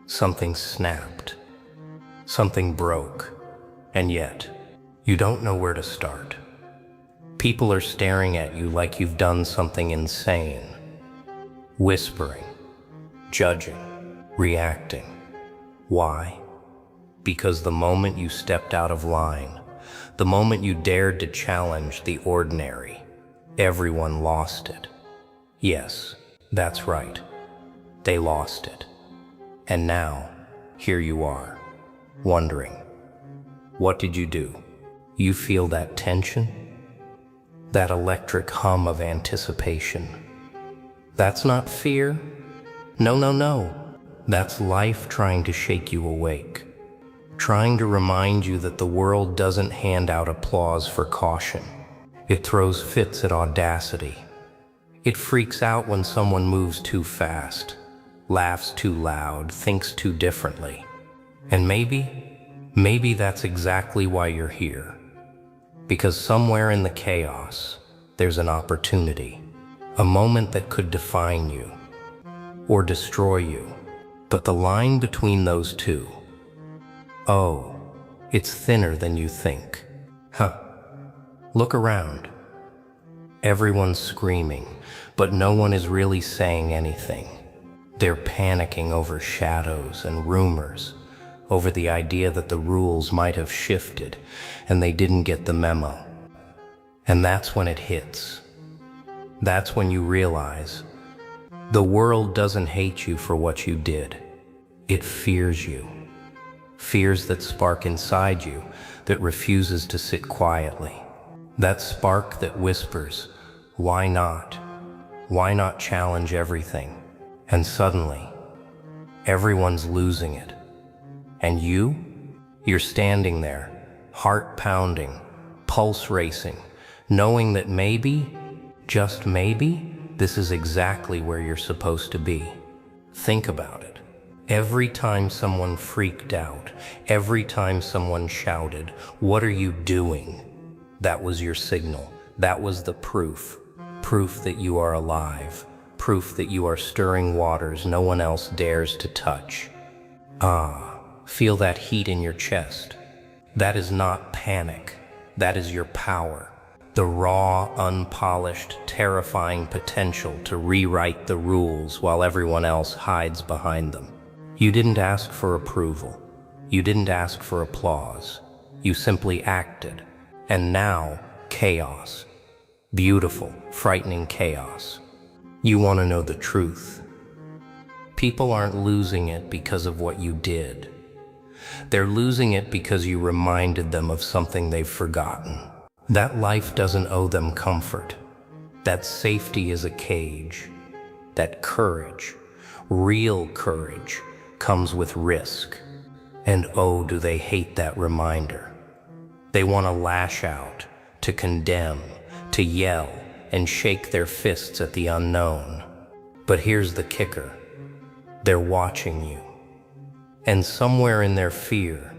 Something snapped. Something broke. And yet, you don't know where to start. People are staring at you like you've done something insane. Whispering, judging, reacting. Why? Because the moment you stepped out of line, the moment you dared to challenge the ordinary, everyone lost it. Yes, that's right. They lost it. And now, here you are, wondering, what did you do? You feel that tension? That electric hum of anticipation? That's not fear? No. That's life trying to shake you awake, trying to remind you that the world doesn't hand out applause for caution. It throws fits at audacity. It freaks out when someone moves too fast, laughs too loud, thinks too differently. And maybe that's exactly why you're here. Because somewhere in the chaos, there's an opportunity, a moment that could define you or destroy you. But the line between those two, oh, it's thinner than you think. Look around. Everyone's screaming, but no one is really saying anything. They're panicking over shadows and rumors, over the idea that the rules might have shifted and they didn't get the memo. And that's when it hits. That's when you realize the world doesn't hate you for what you did. It fears you. Fears that spark inside you that refuses to sit quietly. That spark that whispers, why not? Why not challenge everything? And suddenly, everyone's losing it. And you're standing there, heart pounding, pulse racing, knowing that maybe, just maybe, this is exactly where you're supposed to be. Think about it. Every time someone freaked out, every time someone shouted, "What are you doing?" That was your signal. That was the proof. Proof that you are alive. Proof that you are stirring waters no one else dares to touch. Feel that heat in your chest. That is not panic. That is your power. The raw, unpolished, terrifying potential to rewrite the rules while everyone else hides behind them. You didn't ask for approval. You didn't ask for applause. You simply acted. And now, chaos. Beautiful, frightening chaos. You want to know the truth. People aren't losing it because of what you did. They're losing it because you reminded them of something they've forgotten. That life doesn't owe them comfort. That safety is a cage. That courage, real courage, comes with risk. And oh, do they hate that reminder. They want to lash out, to condemn, to yell, and shake their fists at the unknown. But here's the kicker. They're watching you. And somewhere in their fear,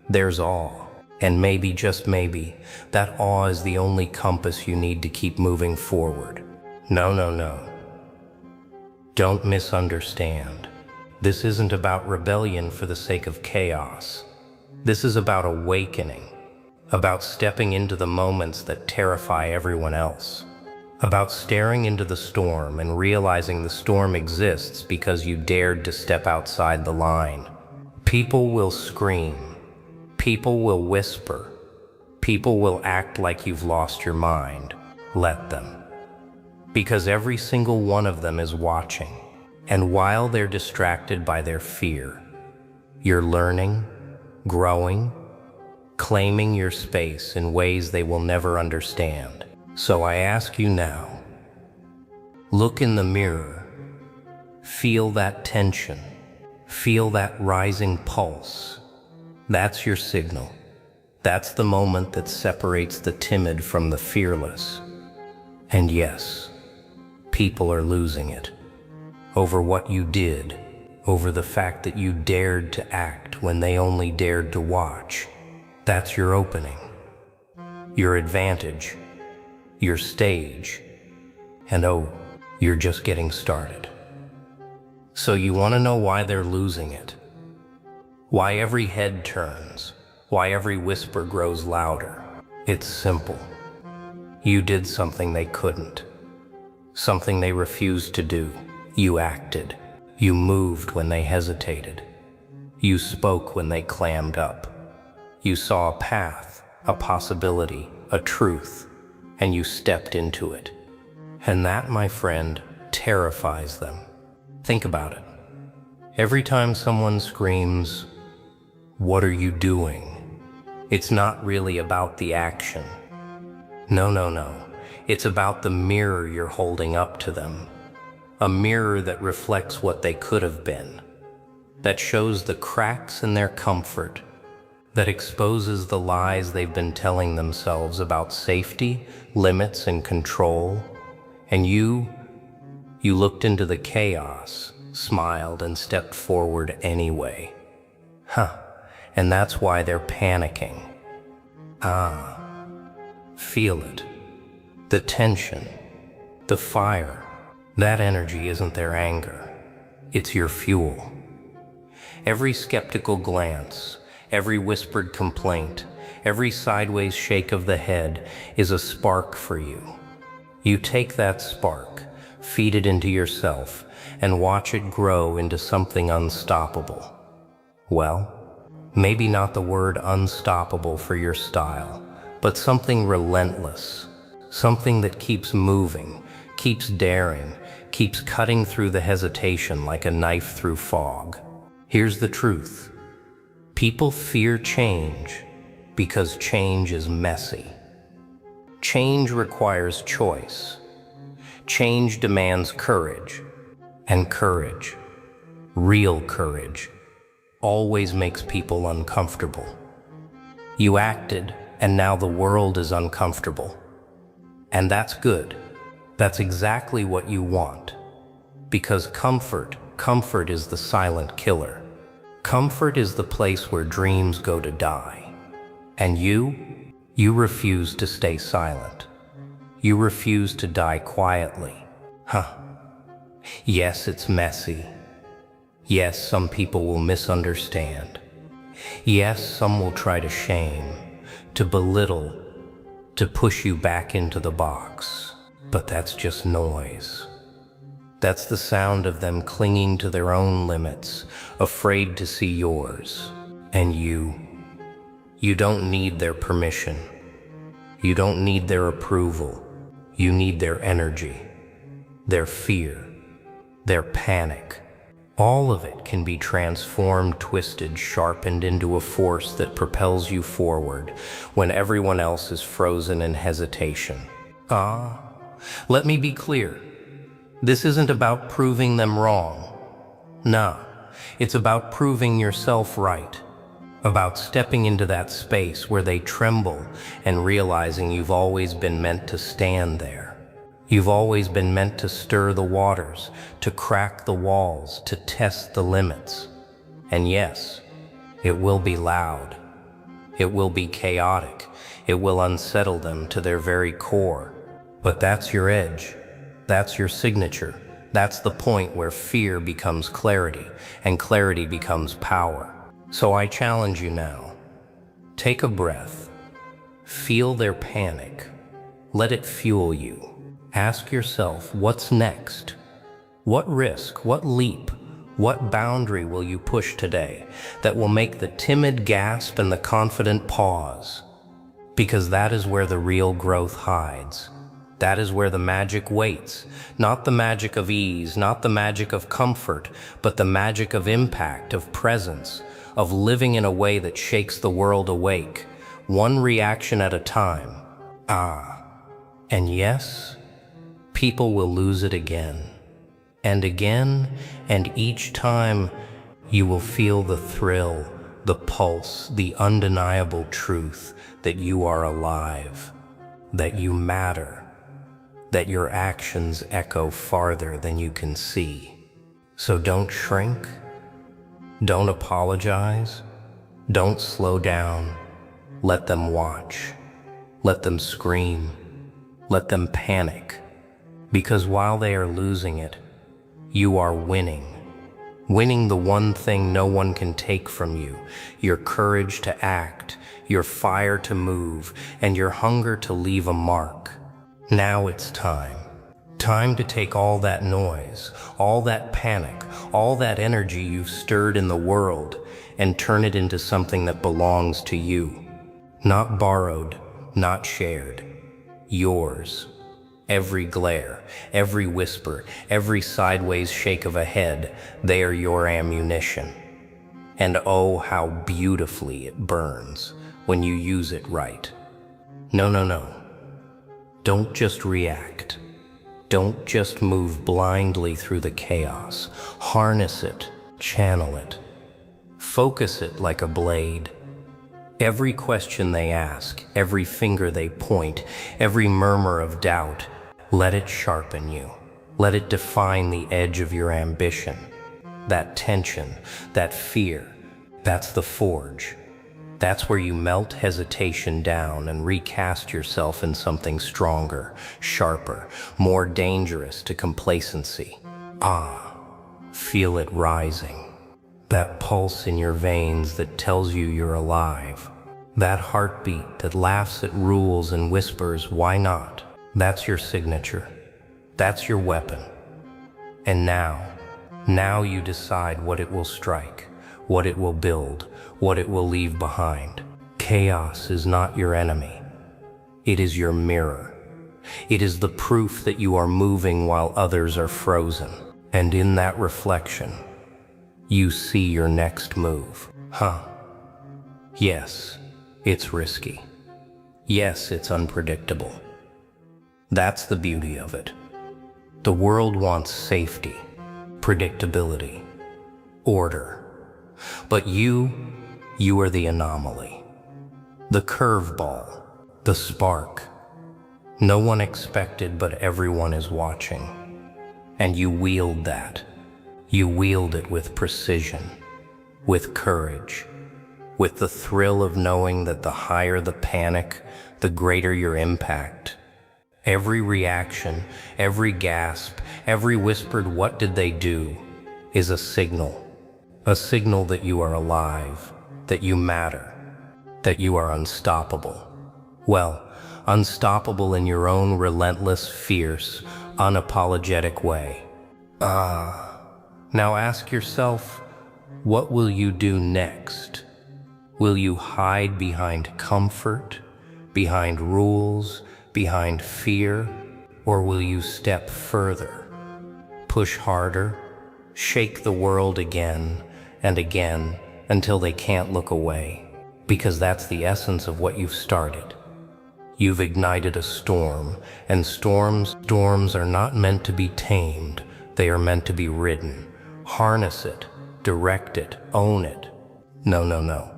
there's awe. And maybe, just maybe, that awe is the only compass you need to keep moving forward. No. Don't misunderstand. This isn't about rebellion for the sake of chaos. This is about awakening, about stepping into the moments that terrify everyone else, about staring into the storm and realizing the storm exists because you dared to step outside the line. People will scream. People will whisper. People will act like you've lost your mind. Let them. Because every single one of them is watching. And while they're distracted by their fear, you're learning, growing, claiming your space in ways they will never understand. So I ask you now, look in the mirror, feel that tension, feel that rising pulse. That's your signal. That's the moment that separates the timid from the fearless. And yes, people are losing it. Over what you did, over the fact that you dared to act when they only dared to watch. That's your opening, your advantage, your stage. And oh, you're just getting started. So you want to know why they're losing it? Why every head turns, why every whisper grows louder. It's simple. You did something they couldn't, something they refused to do. You acted. You moved when they hesitated. You spoke when they clammed up. You saw a path, a possibility, a truth, and you stepped into it. And that, my friend, terrifies them. Think about it. Every time someone screams, "What are you doing?" it's not really about the action. No. It's about the mirror you're holding up to them. A mirror that reflects what they could have been, that shows the cracks in their comfort, that exposes the lies they've been telling themselves about safety, limits, and control. And you looked into the chaos, smiled, and stepped forward anyway. And that's why they're panicking. Feel it. The tension, the fire. That energy isn't their anger. It's your fuel. Every skeptical glance, every whispered complaint, every sideways shake of the head is a spark for you. You take that spark, feed it into yourself, and watch it grow into something unstoppable. Well, maybe not the word unstoppable for your style, but something relentless, something that keeps moving, keeps daring, keeps cutting through the hesitation like a knife through fog. Here's the truth. People fear change because change is messy. Change requires choice. Change demands courage. And courage, real courage, always makes people uncomfortable. You acted, and now the world is uncomfortable. And that's good. That's exactly what you want. Because comfort is the silent killer. Comfort is the place where dreams go to die. And you refuse to stay silent. You refuse to die quietly. Yes, it's messy. Yes, some people will misunderstand. Yes, some will try to shame, to belittle, to push you back into the box. But that's just noise. That's the sound of them clinging to their own limits, afraid to see yours. And you don't need their permission. You don't need their approval. You need their energy, their fear, their panic. All of it can be transformed, twisted, sharpened into a force that propels you forward when everyone else is frozen in hesitation. Let me be clear. This isn't about proving them wrong. Nah, it's about proving yourself right. About stepping into that space where they tremble and realizing you've always been meant to stand there. You've always been meant to stir the waters, to crack the walls, to test the limits. And yes, it will be loud. It will be chaotic. It will unsettle them to their very core. But that's your edge. That's your signature. That's the point where fear becomes clarity, and clarity becomes power. So I challenge you now. Take a breath. Feel their panic. Let it fuel you. Ask yourself, what's next? What risk, what leap, what boundary will you push today that will make the timid gasp and the confident pause? Because that is where the real growth hides. That is where the magic waits. Not the magic of ease, not the magic of comfort, but the magic of impact, of presence, of living in a way that shakes the world awake, one reaction at a time. And yes, people will lose it again, and each time you will feel the thrill, the pulse, the undeniable truth that you are alive, that you matter, that your actions echo farther than you can see. So don't shrink, don't apologize, don't slow down. Let them watch, let them scream, let them panic. Because while they are losing it, you are winning. winning the one thing no one can take from you, your courage to act, your fire to move, and your hunger to leave a mark. Now it's time. Time to take all that noise, all that panic, all that energy you've stirred in the world, and turn it into something that belongs to you. Not borrowed, not shared. Yours. Every glare, every whisper, every sideways shake of a head, they are your ammunition. And oh, how beautifully it burns when you use it right. No. Don't just react. Don't just move blindly through the chaos. Harness it, channel it. Focus it like a blade. Every question they ask, every finger they point, every murmur of doubt, let it sharpen you. Let it define the edge of your ambition. That tension, that fear, that's the forge. That's where you melt hesitation down and recast yourself in something stronger, sharper, more dangerous to complacency. Feel it rising. That pulse in your veins that tells you you're alive. That heartbeat that laughs at rules and whispers, why not? That's your signature. That's your weapon. And now you decide what it will strike, what it will build, what it will leave behind. Chaos is not your enemy. It is your mirror. It is the proof that you are moving while others are frozen. And in that reflection, you see your next move. Yes, it's risky. Yes, it's unpredictable. That's the beauty of it. The world wants safety, predictability, order. But you are the anomaly, the curveball, the spark. No one expected, but everyone is watching. And you wield that. You wield it with precision, with courage, with the thrill of knowing that the higher the panic, the greater your impact. Every reaction, every gasp, every whispered "what did they do?" is a signal that you are alive, that you matter, that you are unstoppable. Well, unstoppable in your own relentless, fierce, unapologetic way. Now ask yourself, what will you do next? Will you hide behind comfort, behind rules, behind fear, or will you step further, push harder, shake the world again and again until they can't look away? Because that's the essence of what you've started. You've ignited a storm, and storms are not meant to be tamed. They are meant to be ridden. Harness it, direct it, own it. No.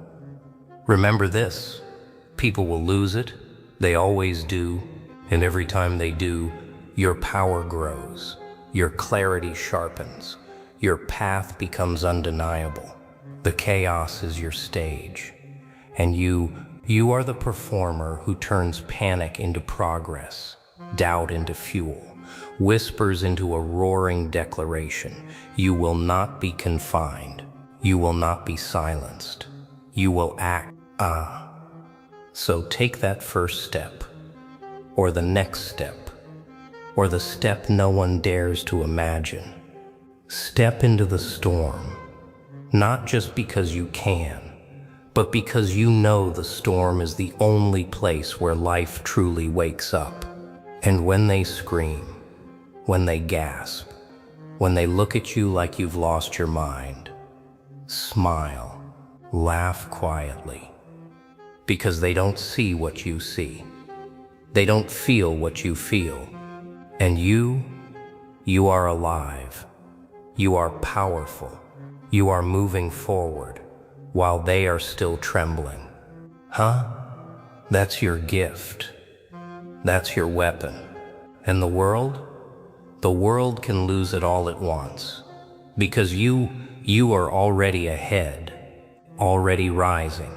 Remember this, people will lose it. They always do, and every time they do, your power grows, your clarity sharpens, your path becomes undeniable. The chaos is your stage, and you are the performer who turns panic into progress, doubt into fuel, whispers into a roaring declaration. You will not be confined. You will not be silenced. You will act. So take that first step, or the next step, or the step no one dares to imagine. Step into the storm, not just because you can, but because you know the storm is the only place where life truly wakes up. And when they scream, when they gasp, when they look at you like you've lost your mind, smile, laugh quietly. Because they don't see what you see. They don't feel what you feel. And you are alive. You are powerful. You are moving forward while they are still trembling. That's your gift. That's your weapon. And the world? The world can lose it all at once. Because you are already ahead, already rising.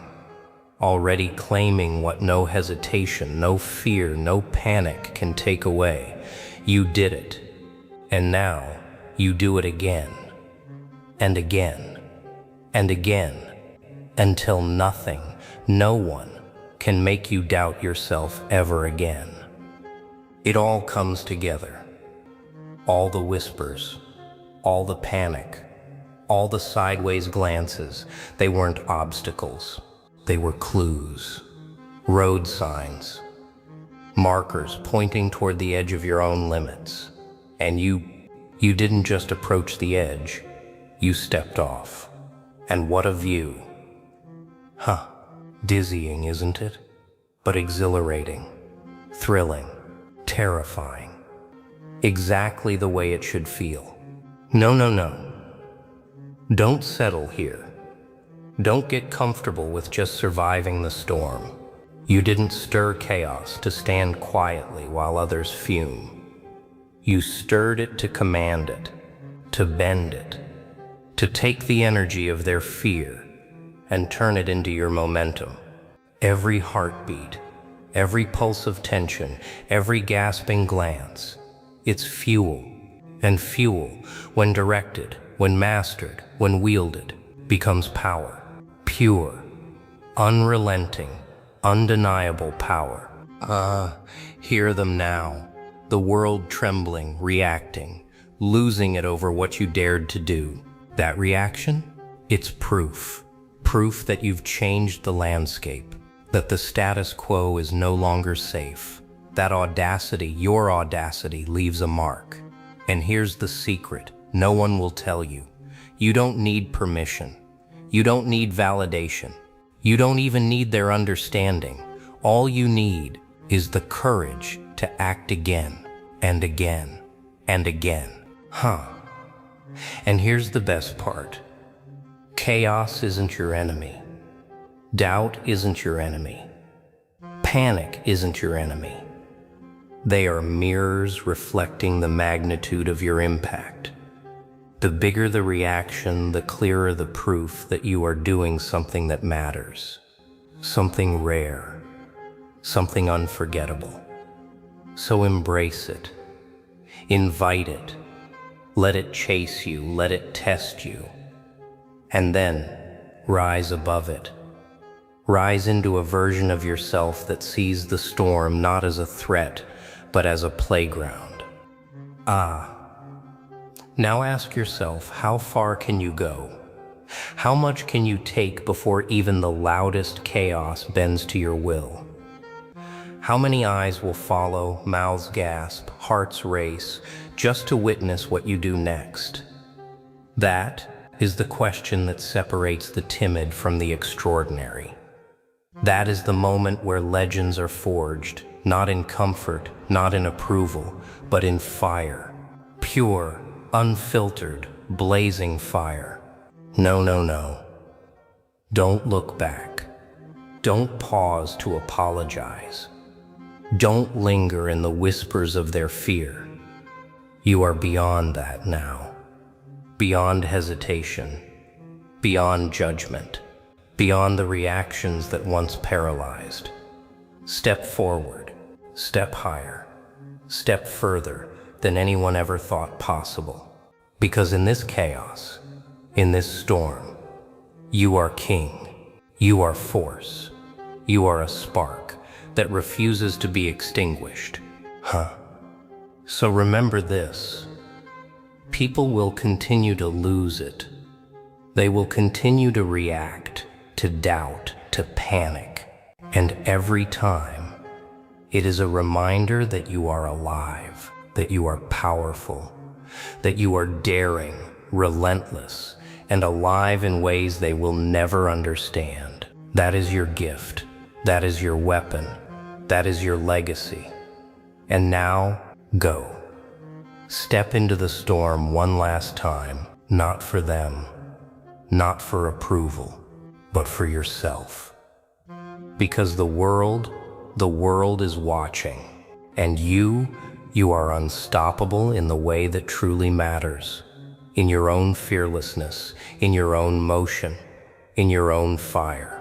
Already claiming what no hesitation, no fear, no panic can take away. You did it. And now you do it again. and again, and again, until nothing, no one, can make you doubt yourself ever again. It all comes together. All the whispers, all the panic, all the sideways glances, they weren't obstacles. They were clues, road signs, markers pointing toward the edge of your own limits. And you didn't just approach the edge, you stepped off. And what a view. Dizzying, isn't it? But exhilarating, thrilling, terrifying. Exactly the way it should feel. No. Don't settle here. Don't get comfortable with just surviving the storm. You didn't stir chaos to stand quietly while others fume. You stirred it to command it, to bend it, to take the energy of their fear and turn it into your momentum. Every heartbeat, every pulse of tension, every gasping glance, it's fuel. And fuel, when directed, when mastered, when wielded, becomes power. Pure, unrelenting, undeniable power. Hear them now. The world trembling, reacting, losing it over what you dared to do. That reaction? It's proof. Proof that you've changed the landscape, that the status quo is no longer safe. That audacity, your audacity, leaves a mark. And here's the secret no one will tell you. You don't need permission. You don't need validation. You don't even need their understanding. All you need is the courage to act again and again and again. And here's the best part. Chaos isn't your enemy. Doubt isn't your enemy. Panic isn't your enemy. They are mirrors reflecting the magnitude of your impact. The bigger the reaction, the clearer the proof that you are doing something that matters. Something rare. Something unforgettable. So embrace it. Invite it. Let it chase you. Let it test you. And then rise above it. Rise into a version of yourself that sees the storm not as a threat, but as a playground. Now ask yourself, how far can you go? How much can you take before even the loudest chaos bends to your will? How many eyes will follow, mouths gasp, hearts race, just to witness what you do next? That is the question that separates the timid from the extraordinary. That is the moment where legends are forged, not in comfort, not in approval, but in fire. Pure, unfiltered, blazing fire. No. Don't look back. Don't pause to apologize. Don't linger in the whispers of their fear. You are beyond that now. Beyond hesitation. Beyond judgment. Beyond the reactions that once paralyzed. Step forward. Step higher. Step further than anyone ever thought possible. Because in this chaos, in this storm, you are king. You are force. You are a spark that refuses to be extinguished. So remember this. People will continue to lose it. They will continue to react, to doubt, to panic. And every time, it is a reminder that you are alive, that you are powerful, that you are daring, relentless, and alive in ways they will never understand. That is your gift. That is your weapon. That is your legacy. And now, go. Step into the storm one last time, not for them, not for approval, but for yourself. Because the world is watching, and you are unstoppable in the way that truly matters. In your own fearlessness, in your own motion, in your own fire.